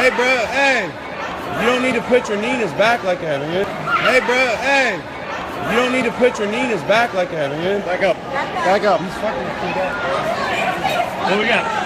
Hey, bro, hey. You don't need to put your knee in his back like that, man. Hey, bro, hey. You don't need to put your knee in his back like that, man. Back up. Back up. He's fucking pulled up. What we got?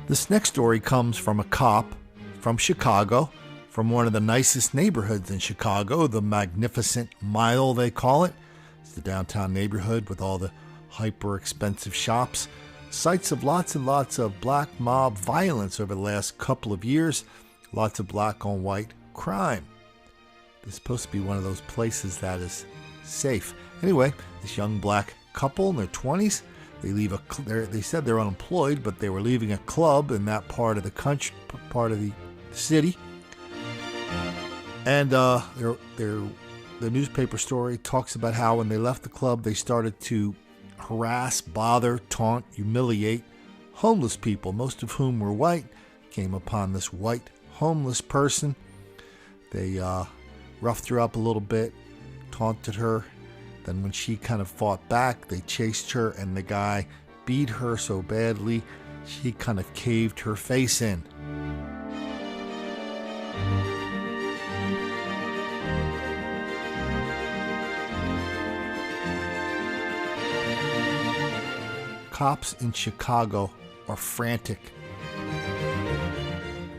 This next story comes from a cop from Chicago, from one of the nicest neighborhoods in Chicago, the Magnificent Mile, they call it. It's the downtown neighborhood with all the hyper expensive shops. Sites of lots and lots of black mob violence over the last couple of years. Lots of black on white crime. It's supposed to be one of those places that is safe. Anyway, this young black couple in their 20s, they said they're unemployed, but they were leaving a club in that part of the country, part of the city. And the newspaper story talks about how when they left the club, they started to harass, bother, taunt, humiliate homeless people, most of whom were white. Came upon this white homeless person. They roughed her up a little bit, taunted her. Then when she kind of fought back, they chased her, and the guy beat her so badly, she kind of caved her face in. Cops in Chicago are frantic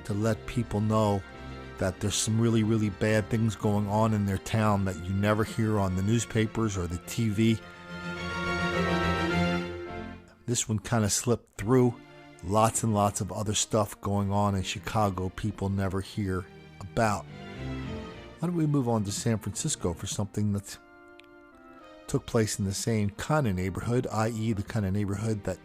to let people know that there's some really, really bad things going on in their town that you never hear on the newspapers or the TV. This one kind of slipped through. Lots and lots of other stuff going on in Chicago people never hear about. Why don't we move on to San Francisco for something that took place in the same kind of neighborhood, i.e. the kind of neighborhood that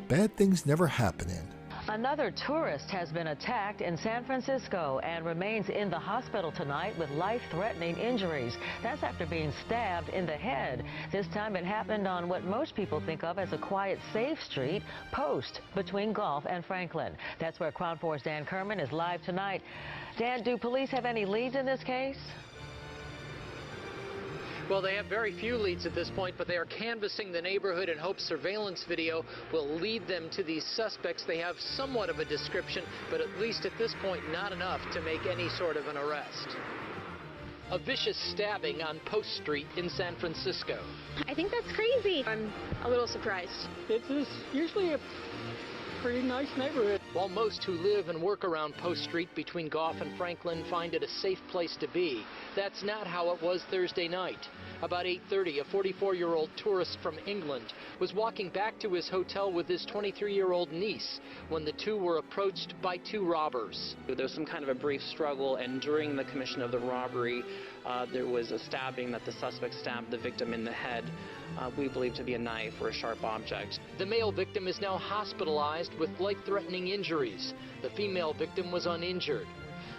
bad things never happen in. Another tourist has been attacked in San Francisco and remains in the hospital tonight with life-threatening injuries. That's after being stabbed in the head. This time it happened on what most people think of as a quiet, safe street, Post, between Gulf and Franklin. That's where Crown 4's Dan Kerman is live tonight. Dan, do police have any leads in this case? Well, they have very few leads at this point, but they are canvassing the neighborhood in hopes surveillance video will lead them to these suspects. They have somewhat of a description, but at least at this point, not enough to make any sort of an arrest. A vicious stabbing on Post Street in San Francisco. I think that's crazy. I'm a little surprised. It's usually a pretty nice neighborhood. While most who live and work around Post Street between Gulf and Franklin find it a safe place to be, that's not how it was Thursday night. About 8:30, a 44-year-old tourist from England was walking back to his hotel with his 23-year-old niece when the two were approached by two robbers. There was some kind of a brief struggle, and during the commission of the robbery, there was a stabbing that the suspect stabbed the victim in the head, we believe to be a knife or a sharp object. The male victim is now hospitalized with life-threatening injuries. The female victim was uninjured.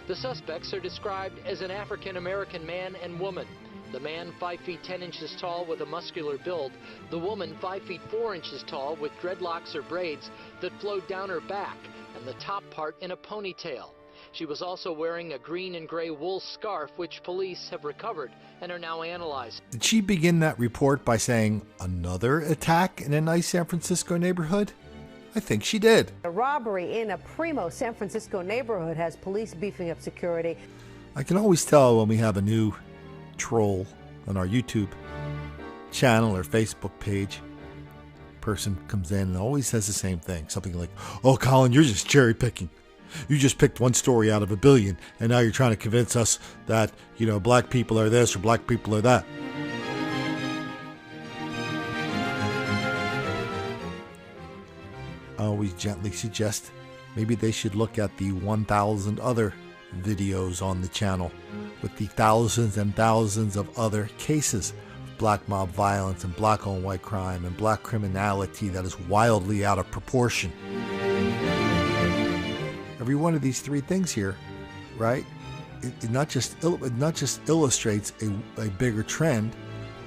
The suspects are described as an African-American man and woman. The man 5 feet 10 inches tall with a muscular build. The woman 5 feet 4 inches tall with dreadlocks or braids that flowed down her back and the top part in a ponytail. She was also wearing a green and gray wool scarf, which police have recovered and are now analyzing. Did she begin that report by saying another attack in a nice San Francisco neighborhood? I think she did. A robbery in a primo San Francisco neighborhood has police beefing up security. I can always tell when we have a new troll on our YouTube channel or Facebook page. Person comes in and always says the same thing. Something like, "Oh, Colin, you're just cherry picking. You just picked one story out of a billion, and now you're trying to convince us that, black people are this or black people are that." I always gently suggest maybe they should look at the 1,000 other videos on the channel with the thousands and thousands of other cases of black mob violence and black on white crime and black criminality that is wildly out of proportion. Every one of these three things here, right, it not just illustrates a bigger trend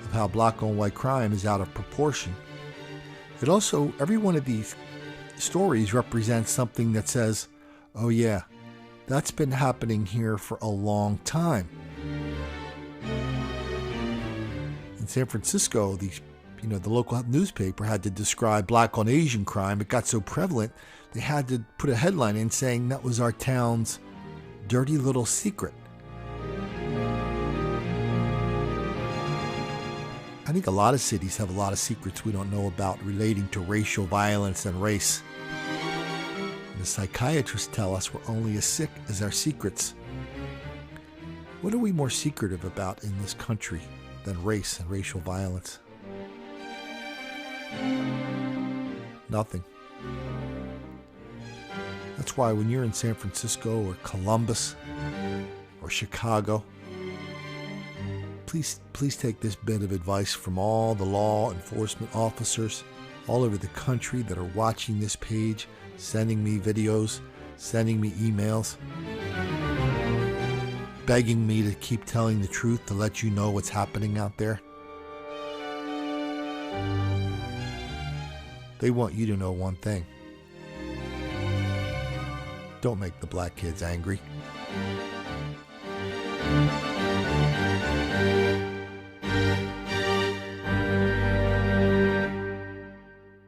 of how black on white crime is out of proportion. It also, every one of these stories represents something that says, oh yeah, that's been happening here for a long time. In San Francisco, the local newspaper had to describe black on Asian crime. It got so prevalent, they had to put a headline in saying that was our town's dirty little secret. I think a lot of cities have a lot of secrets we don't know about relating to racial violence and race. And the psychiatrists tell us we're only as sick as our secrets. What are we more secretive about in this country than race and racial violence? Nothing. That's why when you're in San Francisco or Columbus or Chicago, please take this bit of advice from all the law enforcement officers all over the country that are watching this page, sending me videos, sending me emails, begging me to keep telling the truth, to let you know what's happening out there. They want you to know one thing. Don't make the black kids angry.